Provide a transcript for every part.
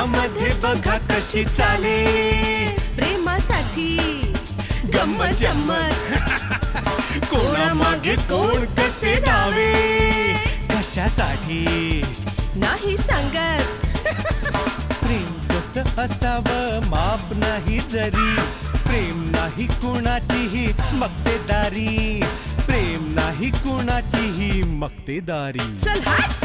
यामध्ये बघा कशी चाले प्रेमासाठी गंमत जम्मत कोणामागे कोण कसे धावे कशासाठी नाही सांगत प्रेम कसं असावं माप नाही जरी प्रेम नाही कुणाचीही मक्तेदारी प्रेम नाही कुणाचीही मक्तेदारी चल हट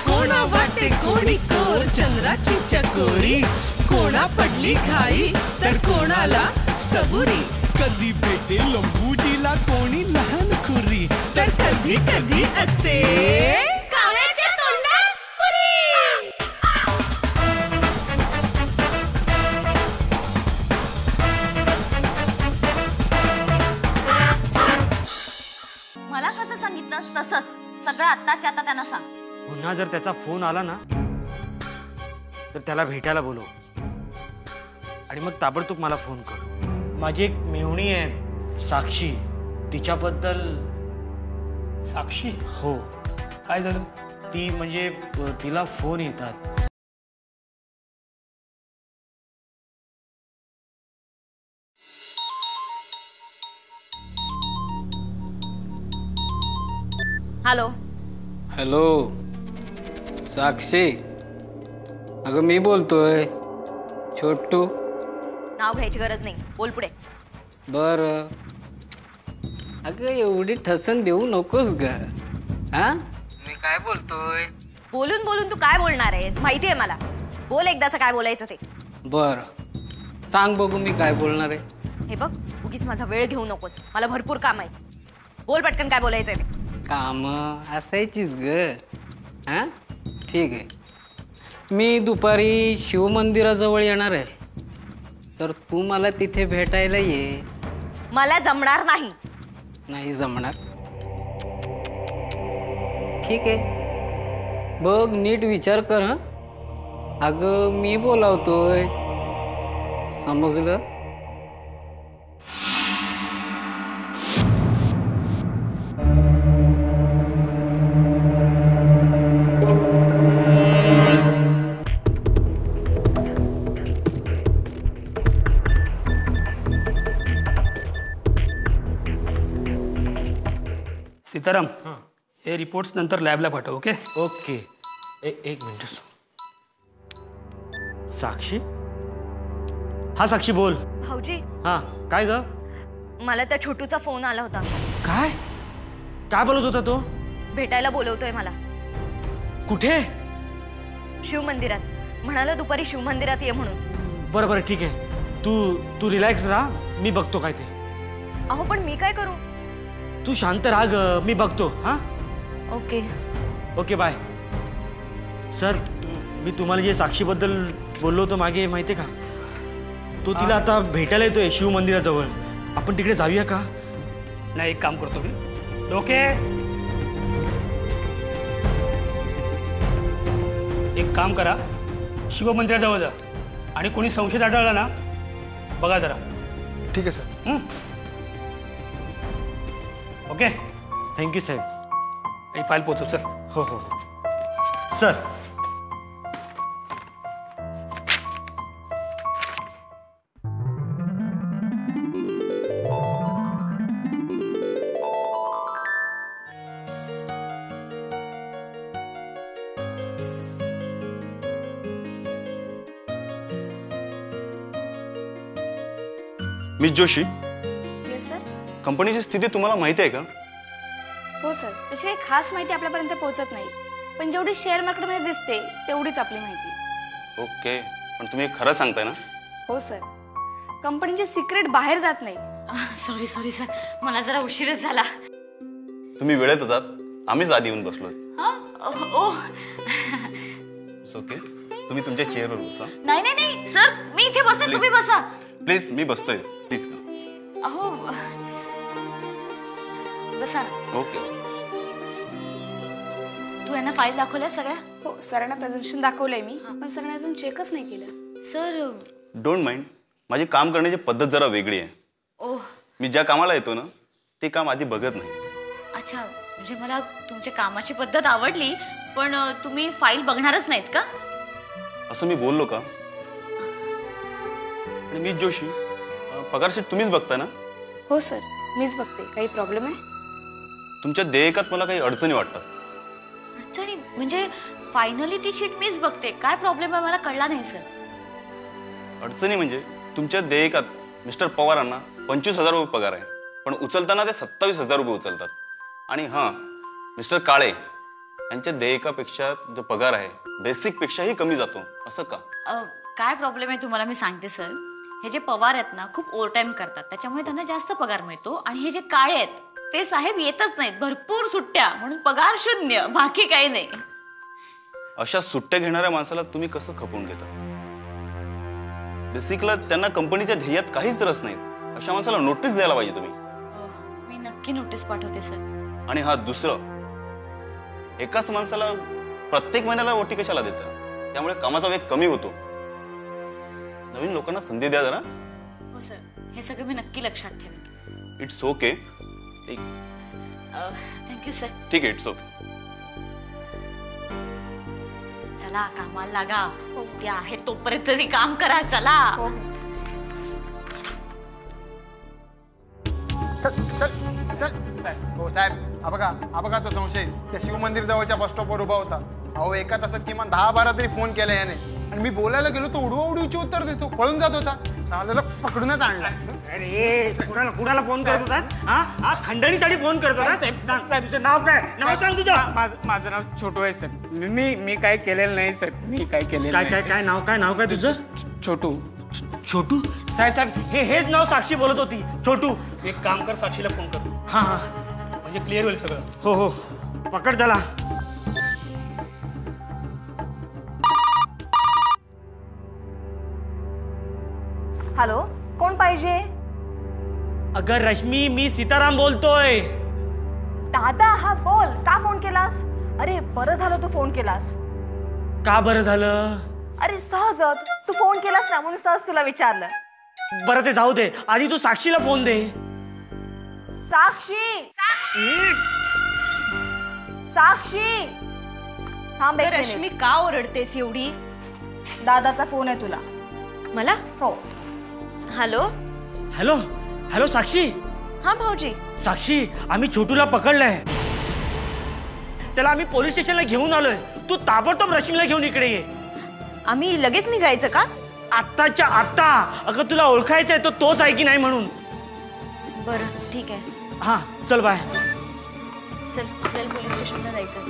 कोणा वाटे कोणी कोर चंद्राची चकोरी कोणा पडली घाई तर कोणाला सबुरी कधी भेटे लंबूजीला कोणी लहान खुरी तर कधी कधी असते कावळ्याच्या तोंडात पुरी मला कसं सांगितलंस तसंच सगळं आत्ताच्या आता त्यांना सांग. पुन्हा जर त्याचा फोन आला ना तर त्याला भेटायला बोलव आणि मग ताबडतोब मला फोन कर. माझी एक मेहुणी आहे साक्षी तिच्याबद्दल. साक्षी? हो. काय झालं? ती म्हणजे तिला फोन येतात. हॅलो. हॅलो साक्षी, अगं मी बोलतोय छोटू. नाव घ्यायची गरज नाही, बोल पुढे. बर. अगं एवढी ठसन देऊ नकोस ग. हा मी काय बोलतोय? बोलून बोलून तू काय बोलणार आहेस माहितीये मला. बोल एकदाच काय बोलायचं ते. बर सांग बघू मी काय बोलणार आहे. हे बघ उगीच माझा वेळ घेऊ नकोस, मला भरपूर काम आहे. बोल पटकन काय बोलायचंय ते. काम असायचीच ग. हा ठीक आहे. मी दुपारी शिवमंदिराजवळ येणार आहे, तर तू मला तिथे भेटायला ये. मला जमणार नाही. नाही जमणार? ठीक आहे, बघ नीट विचार कर. हं अगं मी बोलावतोय, समजलं? सीताराम, हे रिपोर्ट्स नंतर लॅबला पाठव. Okay okay. एक मिनिट. साक्षी? हा साक्षी बोल. भाऊजी हा काय ग? मला त्या छोटूचा फोन आला होता. काय काय बोलत होता तो? भेटायला बोलवतोय मला. कुठे? शिवमंदिरात. म्हणाला दुपारी शिवमंदिरात ये म्हणून. बरं बरं ठीक आहे. तू रिलॅक्स राहा, मी बघतो काय ते. अहो पण मी काय करू? तू शांत राहा ग, मी बघतो. हा ओके ओके बाय. सर मी तुम्हाला जे साक्षीबद्दल बोललो होतो मागे माहिती आहे का, तो तिला आता भेटायला येतोय शिव मंदिराजवळ. आपण तिकडे जाऊया का? नाही, एक काम करतो मी. ओके एक काम करा, शिवमंदिराजवळ जा आणि कोणी संशय आढळला ना बघा जरा. ठीक आहे सर. ओके थँक्यू साहेब. आणि फाईल पोचव. सर हो हो sir. Miss Joshi, yes sir. कंपनीची स्थिती तुम्हाला माहिती आहे का? हो सर, तशी काही खास माहिती आपल्यापर्यंत पोहोचत नाही, पण जेवढी शेअर मार्केटमध्ये दिसते तेवढीच आपली माहिती. ओके, पण तुम्ही खरं सांगताय ना? हो सर, कंपनीचे सिक्रेट बाहेर जात नाही. सॉरी सॉरी सर, मला जरा उशीरच झाला. तुम्ही वेळेत जात, आम्हीच आधी येऊन बसलो. ओके, तुम्ही तुमच्या चेअरवर बसा. नाही नाही नाही सर, मी इथे बसेन, तुम्ही बसा. प्लीज, मी बसतोय. प्लीज का. अहो बसा. ओके. तू यांना फाईल दाखवल्या सगळ्या? हो, सरांना प्रेझेंटेशन दाखवलंय मी, पण सरांनी अजून चेकच नाही केलं. सर डोंट माइंड, माझी काम करण्याची पद्धत जरा वेगळी आहे. ओह. मी ज्या कामाला येतो ना ते काम आधी बघत नाही. अच्छा, म्हणजे मला तुमच्या कामाची पद्धत आवडली, पण तुम्ही फाईल बघणारच नाहीत का? असं मी बोललो का? आणि मीच जोशी, पगार शीट तुम्हीच बघता ना? हो सर, मीच बघते. काही प्रॉब्लेम आहे? तुमच्या देयकात मला काही अडचणी वाटतात. अडचणी म्हणजे फायनली ती शीट मीच बघते. काय प्रॉब्लेम आहे मला कळला नाही सर. अडचणी म्हणजे तुमच्या देयकात मिस्टर पवारांना 25,000 रुपये पगार आहे, पण उचलताना ते 27,000 रुपये उचलतात. आणि हां, मिस्टर काळे यांच्या देयकापेक्षा जो पगार आहे बेसिक पेक्षाही कमी जातो. असं का? काय प्रॉब्लेम आहे तुम्हाला मी सांगते सर. हे जे पवार आहेत ना खूप ओव्हर टाइम करतात, त्याच्यामुळे त्यांना जास्त पगार मिळतो. आणि हे जे काळे आहेत ते साहेब येतच नाहीत, भरपूर सुट्ट्या, म्हणून पगार शून्य, बाकी काही नाही. अशा सुट्ट्या घेणाऱ्या माणसाला तुम्ही कसं खपवून घेता? बेसिकला त्यांना कंपनीच्या ध्येयात काहीच रस नाही. अशा माणसाला नोटीस द्यायला पाहिजे तुम्ही. मी नक्की नोटीस पाठवते सर. आणि हा दुसरं, एकाच माणसाला प्रत्येक महिन्याला ओटी कशाला देता? त्यामुळे कामाचा वेग कमी होतो. नवीन लोकांना संधी द्या जरा. हो सर, हे सगळं मी नक्की लक्षात ठेवेन. It's okay. Thank you sir. ठीक आहे, इट्स ओके. चला कामाला लागा. ते आहे तोपर्यंत तरी काम करा. चला. हो साहेब, हा बघा तो संशय त्या शिवमंदिर जवळच्या बस स्टॉपवर उभा होता. अहो, एका तासात किमान 10-12 तरी फोन केला याने. आणि मी बोलायला गेलो तो उडवाउडवीची उत्तर देतो, पळून जात होता. चालेल, पकडूनच आणला. अरे कुणाला फोन करत होतास? हा खंडणीसाठी फोन करत होतास? सांग तुझं नाव काय? नाव सांग तुझं. माझं नाव छोटू आहे सर. मी काय केलेलं नाही सर. मी काय केलेलं काय काय काय नाव काय तुझं? छोटू. छोटू? साहेब हेच नाव साक्षी बोलत होती. छोटू. एक काम कर, साक्षीला फोन कर. हा म्हणजे क्लिअर होईल सगळं. हो पकड त्याला. हॅलो, कोण पाहिजे? अगं रश्मी, मी सीताराम बोलतोय. दादा, हा बोल. का फोन केलास? अरे बरं झालं तू फोन केलास. का बरं झालं? अरे सहजच तू फोन केलास ना, म्हणून सहज तुला विचारलं. बरं ते जाऊ दे, आधी तू साक्षीला फोन दे. साक्षी, साक्षी, थांब एक रश्मी, मिनिट. का ओरडतेस एवढी? दादाचा फोन आहे तुला. मला? हो. हॅलो. हॅलो हॅलो साक्षी. हा भाऊजी. साक्षी, आम्ही छोटूला पकडलंय. त्याला आम्ही पोलीस स्टेशनला घेऊन आलोय. तू ताबडतोब रश्मीला घेऊन इकडे ये. आम्ही लगेच निघायचं का? आत्ताच्या आत्ता. अगं तुला ओळखायचंय तो तोच आहे की नाही म्हणून. बरं ठीक आहे. हा चल बाय. चल आपल्याला पोलीस स्टेशनला जायचं.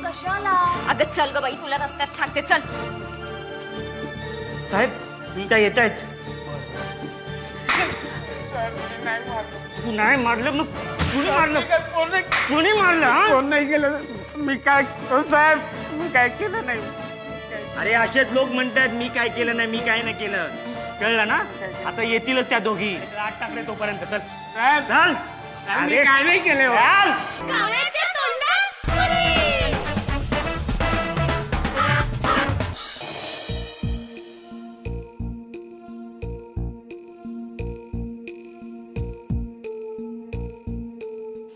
कशाला? अगं चल ग बाई, तुला रस्त्यात सांगते. चल. साहेब त्या येत आहेत. तू नाही मारलं मग कुणी मारलं? कुणी मारलं? फोन नाही केलं मी. काय साहेब, मी काय केलं नाही. अरे असेच लोक म्हणतात मी काय केलं नाही, मी काय नाही केलं. कळलं ना? आता येतीलच त्या दोघी. आठ टाकले तोपर्यंत. चल चल. अरे काय नाही केलं.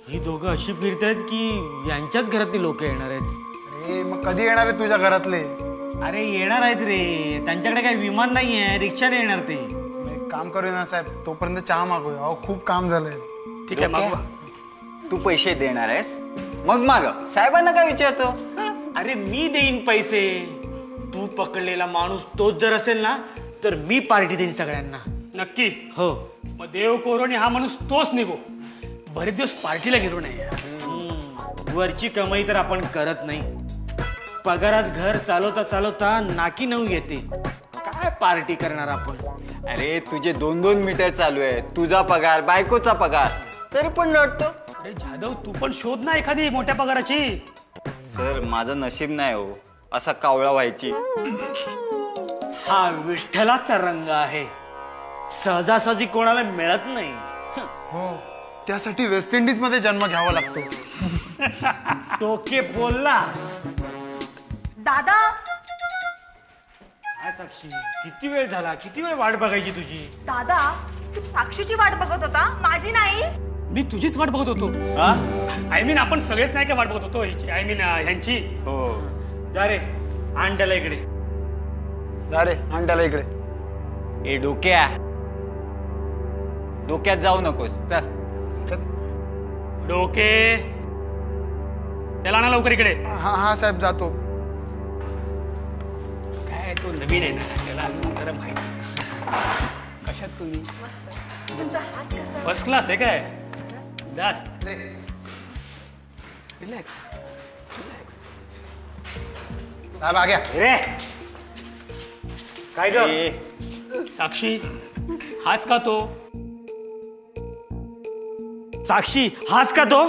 ही दोघं अशी फिरतायत की यांच्याच घरातली लोक येणार आहेत. अरे मग कधी येणार आहे तुझ्या घरातले? अरे येणार आहेत रे. त्यांच्याकडे काही विमान नाहीये, रिक्षाने येणार ते. एक काम करूया ना साहेब, तोपर्यंत चहा मागूया. अहो खूप काम झालंय. ठीक आहे, मागवा. तू पैसे देणार आहेस? मग माग. साहेबांना काय विचारतो? अरे मी देईन पैसे. तू पकडलेला माणूस तोच जर असेल ना तर मी पार्टी देईन सगळ्यांना. नक्की? हो. मग देव कोरोनी हा माणूस तोच निघो. बरेच दिवस पार्टीला गेलो नाही. वरची कमाई तर आपण करत नाही. पगारात घर चालवता चालवता नाकी नऊ येते. काय पार्टी करणार आपण? अरे तुझे 2-2 मीटर चालू आहे. तुझा पगार, बायकोचा पगार, तरी पण रडतो. अरे जाधव, तू पण शोध ना एखादी मोठ्या पगाराची. सर, माझं नशीब नाही हो असा कावळा व्हायची. हा विठ्ठलाचा रंग आहे. सहजासहजी कोणाला मिळत नाही. हो, त्यासाठी वेस्ट इंडिज मध्ये जन्म घ्यावा लागतो. टोके बोलला. दादा, काय साक्षी, किती वेळ झाला? किती वेळ वाट बघायची तुझी? दादा, तू साक्षीची वाट बघत होता, माझी नाही. मी तुझीच वाट बघत होतो. आय मीन आपण सगळेच नाही का वाट बघत होतो हिची, आय मीन ह्यांची. हो. जा रे आण त्याला इकडे. जा रे आण त्याला इकडे. ए डोक्यात जाऊ नकोस. चल डोके त्याला आणा लवकर इकडे. हा हा साहेब जातो. काय तो नवीन आहे ना, त्याला जरा माहिती. कशात तुम्ही? फर्स्ट क्लास आहे काय? जास्त रिलॅक्स. साहेब आ गया. रे काय ग? साक्षी हाच का तो? साक्षी हाच का तो?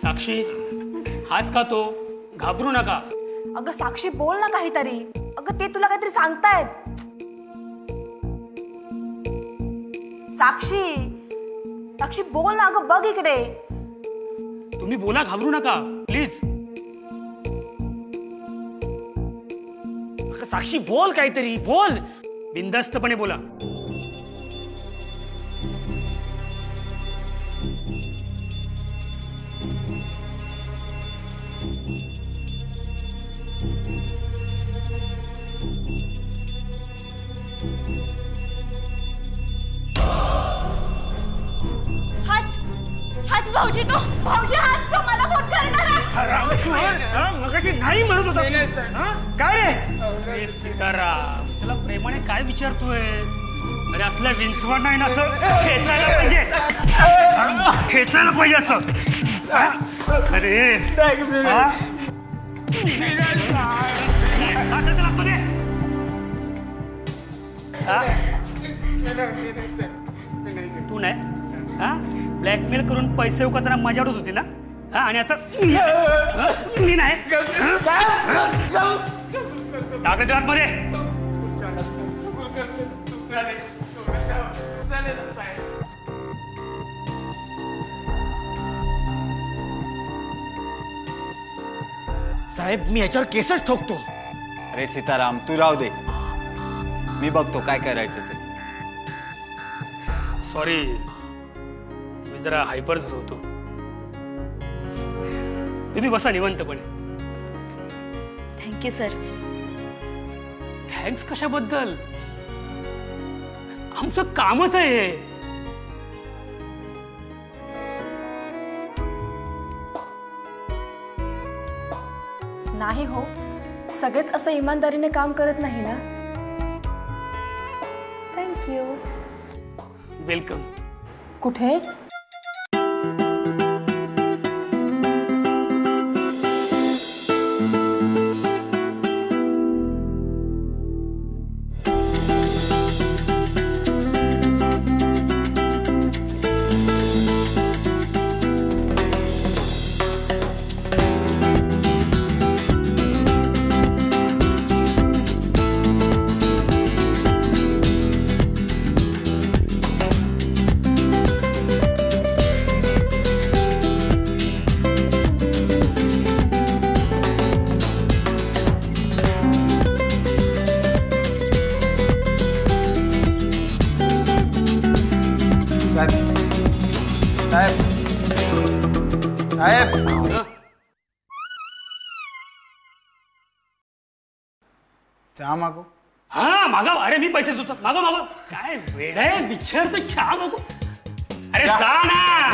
साक्षी हाच का तो? घाबरू नका. अगं साक्षी बोल ना काहीतरी. अगं ते तुला काहीतरी सांगतायत. साक्षी साक्षी बोल ना. अगं बघ इकडे. तुम्ही बोला, घाबरू नका प्लीज. साक्षी बोल काहीतरी बोल. बिनधास्तपणे बोला. हाच भाऊजी तो. भाऊजी हाच तो मला फोन करणार. मगाशी नाही म्हणत होता. काय रे? अरे सीताराम, त्याला प्रेमाने काय विचारतोयस? अरे असल्या विंचवण नाही ना, असं ठेचायला पाहिजे. ठेचायला पाहिजे असं. अरे तू नाही हा ब्लॅकमेल करून पैसे उकळताना मजा उडत होती ना. हा आणि आता मी नाही टाकले ते आतमध्ये. साहेब मी याच्यावर केसच ठोकतो. अरे सीताराम तू राहू दे, मी बघतो काय करायचं ते. सॉरी, मी जरा हायपर झालो होतो. तुम्ही बसा निवांतपणे. Thank you sir. थँक्स कशाबद्दल? आमचं कामच आहे हे. नाही हो, सगळेच असं इमानदारीने काम करत नाही ना. थँक्यू. वेलकम. कुठे? साहेब चहा मागू? हा मागा. अरे मी पैसे देतो. मागो मागो. काय वेळ आहे, विचारतो चहा मागो. अरे जा ना.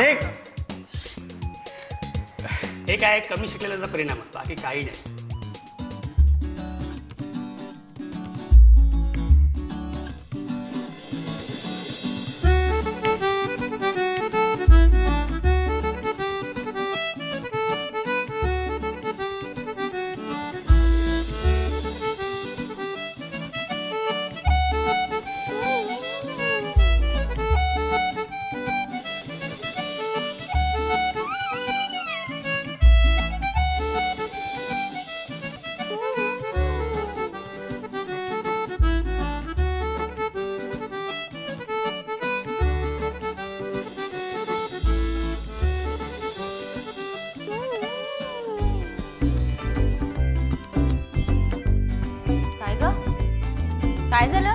हे काय कमी शिकलेल्याचा परिणाम आहे, बाकी काही नाही. काय झालं?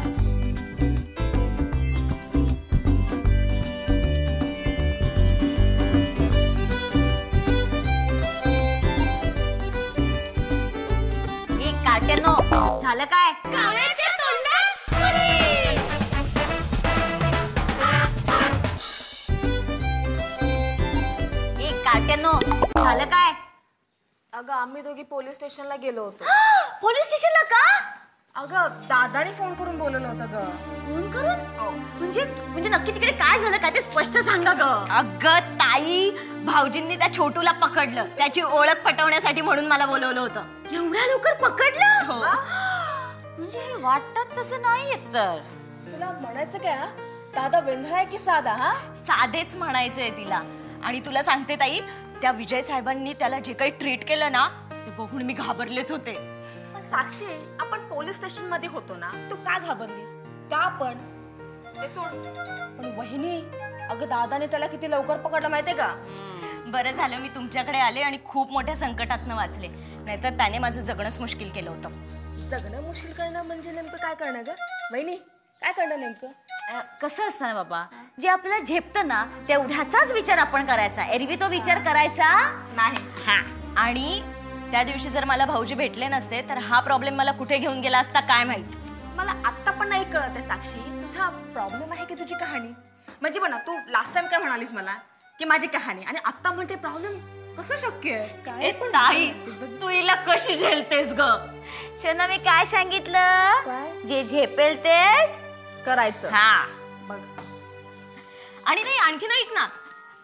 काट्यानो झालं काय? कावळ्याच्या तोंडात पुरी. ए काट्यानो झालं काय? अगं आम्ही दोघी पोलीस स्टेशनला गेलो होतो. पोलीस स्टेशनला का? अगं दादाने फोन करून बोलवलं होतं ग. फोन करून? म्हणजे नक्की तिकडे काय झालं काय ते स्पष्ट सांगा ग. अगं ताई, भाऊजींनी त्या छोटूला पकडलं, त्याची ओळख पटवण्यासाठी म्हणून मला बोलवलं होतं. एवढ्या लवकर पकडलं? हो. म्हणजे हे वाटत तसं नाहीये. तर तुला म्हणायचं काय हा? दादा वेंधळा आहे की साधा? हा साधेच म्हणायचंय तिला. आणि तुला सांगते ताई, त्या विजय साहेबांनी त्याला जे काही ट्रीट केलं ना ते बघून मी घाबरलेच होते. पण साक्षी, आपण पोलीस स्टेशन मध्ये होतो ना, तू का घाबरलीस? का पण ते सोड. पण वहिनी, अगं दादाने त्याला किती लवकर पकडलं माहितीये का? बरं झालं मी तुमच्याकडे आले आणि खूप मोठ्या संकटातनं वाचले, नाहीतर त्याने माझं जगणंच मुश्किल केलं होतं. जगणं मुश्किल करणं म्हणजे नेमकं काय करणं ग वहिनी? काय करणं नेमकं? कसं असतं ना बाबा, जे आपल्याला झेपतं ना तेवढ्याचाच विचार आपण करायचा, एरवी तो विचार करायचा नाही. हा, आणि त्या दिवशी जर मला भाऊजी भेटले नसते तर हा प्रॉब्लेम मला कुठे घेऊन गेला असता काय माहित. मला आत्ता पण नाही कळत आहे साक्षी, तुझा प्रॉब्लेम आहे की तुझी कहाणी? म्हणजे बघ ना, तू लास्ट टाइम काय म्हणालीस मला की माझी कहाणी, आणि आत्ता म्हणते प्रॉब्लेम. कसं शक्य आहे? ताई, तू हिला कशी झेलतेस ग? शना, मी काय सांगितलं? जे झेपेल तेच करायचं. हा बघ. आणि नाही, आणखी नाही ऐक ना,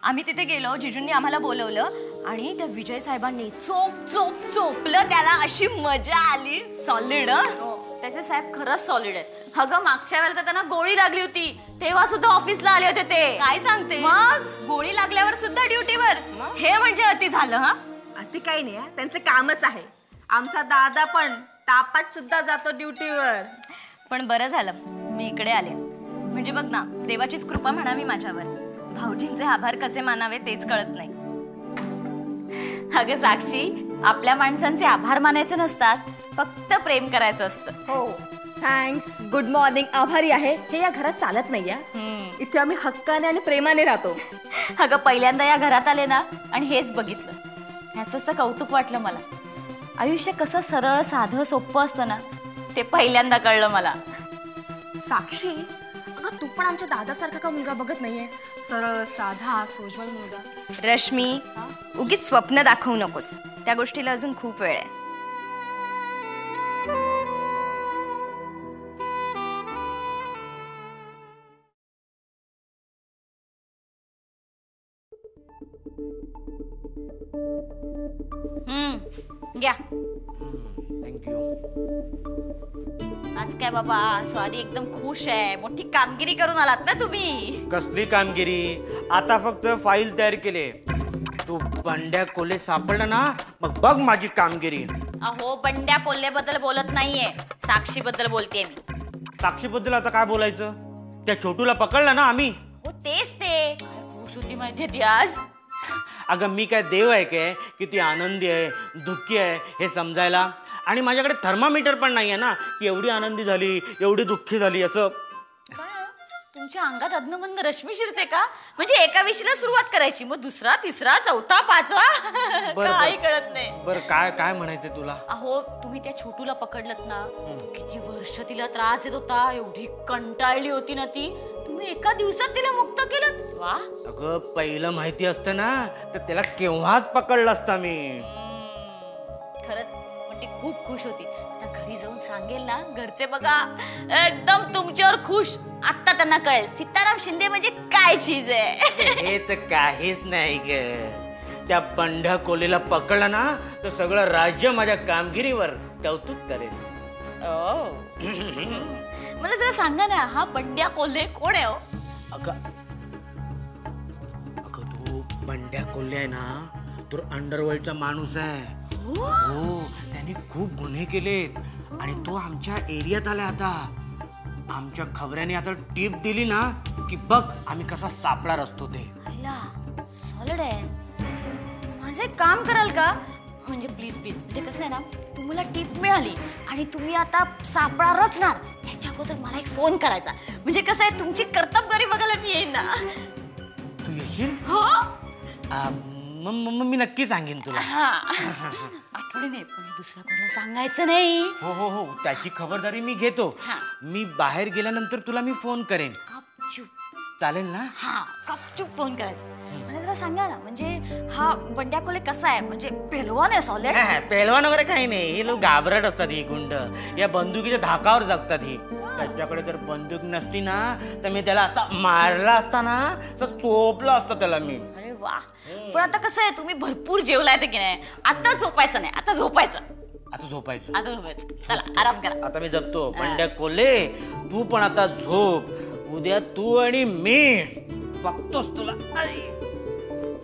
आम्ही तिथे गेलो, जिजूंनी आम्हाला बोलवलं आणि त्या विजय साहेबांनी चोपलं त्याला. अशी मजा आली. सॉलिड. त्याचे साहेब खरंच सॉलिड आहेत. अगं मागच्या वेळेला तर त्यांना गोळी लागली होती, तेव्हा सुद्धा ऑफिसला आले होते ते. काय सांगते? मग गोळी लागल्यावर सुद्धा ड्युटीवर. हे म्हणजे अति झालं. हा, अति काही नाही, त्यांचं कामच आहे. आमचा दादा पण तापाट सुद्धा जातो ड्युटीवर. पण बरं झालं मी इकडे आले. म्हणजे बघ ना, देवाचीच कृपा म्हणावी माझ्यावर. भाऊजींचे आभार कसे मानावे तेच कळत नाही. अगं साक्षी, आपल्या माणसांचे आभार मानायचे नसतात, फक्त प्रेम करायचं असतं. हो, थँक्स, गुड मॉर्निंग, आभारी आहे हे या घरात चालत नाही. इथे आम्ही हक्काने आणि प्रेमाने राहतो. अगं पहिल्यांदा या घरात आले ना आणि हेच बघितलं, ह्याचंच तर कौतुक वाटलं मला. आयुष्य कसं सरळ साधं सोपं असतं ना, ते पहिल्यांदा कळलं मला. साक्षी, अगं तू पण आमच्या दादासारखा का मुलगा बघत नाहीये? सरळ साधा सोज्वळ मुलगा. रश्मी, उगीच स्वप्न दाखवू नकोस, त्या गोष्टीला अजून खूप वेळ आहे. घ्या. थँक्यू. आज काय बाबा, स्वादी एकदम खुश आहे. मोठी कामगिरी करून आलात ना तुम्ही. कसली कामगिरी? आता फक्त फाईल तयार केले. तू बंड्या कोल्हे सापडला ना, मग बघ माझी कामगिरी. अहो, बंड्या कोल्हे बद्दल बोलत नाहीये, साक्षी बद्दल बोलतेय मी. साक्षी बद्दल आता काय बोलायचं? त्या छोटूला पकडलं ना आम्ही. हो तेच ते. खुश होती माहितीये ती आज. अगं मी काय देव आहे काय की ती आनंदी आहे दुःखी आहे हे समजायला? आणि माझ्याकडे थर्मामीटर पण नाहीये ना की एवढी आनंदी झाली एवढी दुःखी झाली असं. तुमच्या अंगात अधनमधन रश्मी शिरते का? म्हणजे एका विषयाला सुरुवात करायची, मग दुसरा तिसरा चौथा पाचवा काही कळत नाही. बरं काय काय म्हणायचंय तुला? अहो, तुम्ही त्या छोटूला पकडलत ना, किती वर्ष तिला त्रास देत होता, एवढी कंटाळली होती ना ती, तुम्ही एका दिवसात तिला मुक्त केलं. वा. अगं पहिलं माहिती असतं ना तर त्याला केव्हाच पकडलं असता मी. खरंच, पण ती खूप खुश होती. आता घरी जाऊन सांगेल ना, घरचे बघा एकदम तुमच्यावर खुश. आता त्यांना कळेल सीताराम शिंदे म्हणजे काय चीज आहे. हे तर काहीच नाही ग. त्या बंड्या कोल्हेला पकडलं ना तर सगळं राज्य माझ्या कामगिरीवर कौतुक करेल. मला जरा सांगा ना, हा बंड्या कोल्हे कोण आहे? अगं तो बंड्या कोल्हे आहे ना, तो अंडरवर्ल्डचा माणूस आहे. हो, त्यांनी खूप गुन्हे केलेत आणि तो आमच्या एरियात आलाय. आता आमच्या खबऱ्याने आता टीप दिली ना की बघ आम्ही कसा सापळार असतो ते. सॉलिड आहे. माझं एक काम कराल का? म्हणजे प्लीज प्लीज, म्हणजे कसं आहे ना, तुम्हाला टीप मिळाली आणि तुम्ही आता सापळा रचणार, त्याच्या अगोदर मला एक फोन करायचा. म्हणजे कसं आहे, तुमची कर्तबगारी बघायला मी येईन ना. तू येशील? हो. मग मी नक्की सांगेन तुला. आठवणी नाही पण दुसऱ्या कोणाला सांगायचं नाही. हो हो हो, त्याची खबरदारी मी घेतो. मी बाहेर गेल्यानंतर तुला मी फोन करेन. गपचूप. चालेल ना? हा, गपचूप फोन करायचा. मला जरा सांगा ना, म्हणजे हा बंड्या कोले कसा आहे, म्हणजे पेलवान आहे सॉलिड? पेलवान वगैरे काही नाही. हे लोक घाबरट असतात. ही गुंड या बंदुकीच्या धाकावर जगतात. ही त्याच्याकडे जर बंदूक नसती ना तर मी त्याला असा मारला असता ना, असं चोपला असता त्याला मी. अरे वा. पण आता कसं आहे, तुम्ही भरपूर जेवलाय की नाही? आता झोपायचं नाही, आता झोपायचं. आता झोपायचं. आता झोपायचं. चला आराम करा. आता मी जपतो. बंड्या कोले तू पण आता झोप. उद्या तू आणि मी बघतोस तुला.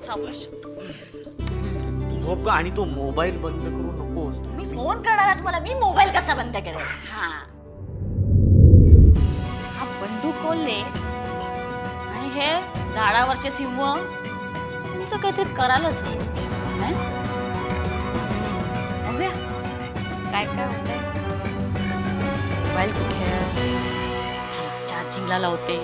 सावकाश. तू झोप का. आणि तो मोबाईल बंद करू नकोस. मी फोन करणार आहे तुम्हाला. मी मोबाईल कसा बंद करेल? हा बंडू कोल्हे आणि हे झाडावरचे सिंह तुमचं काहीतरी करायलाच बघूया काय काय होतंय. मोबाईल कुठे आहे? चला चार्जिंगला लावते.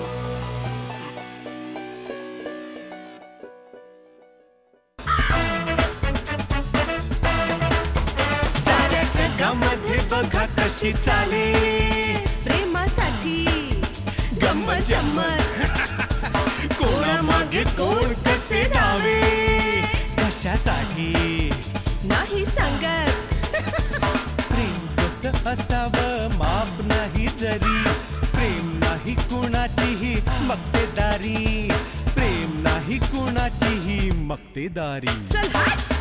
साऱ्या जगामध्ये बघा कशी चाले प्रेमासाठी गंमत जम्मत. कोणामागे कोण कसे धावे कशासाठी नाही सांगत. प्रेम कसं असावं माप नाही जरी. प्रेम नाही कुणाचीही मक्तेदारी. प्रेम नाही कुणाचीही मक्तेदारी. चल हाट.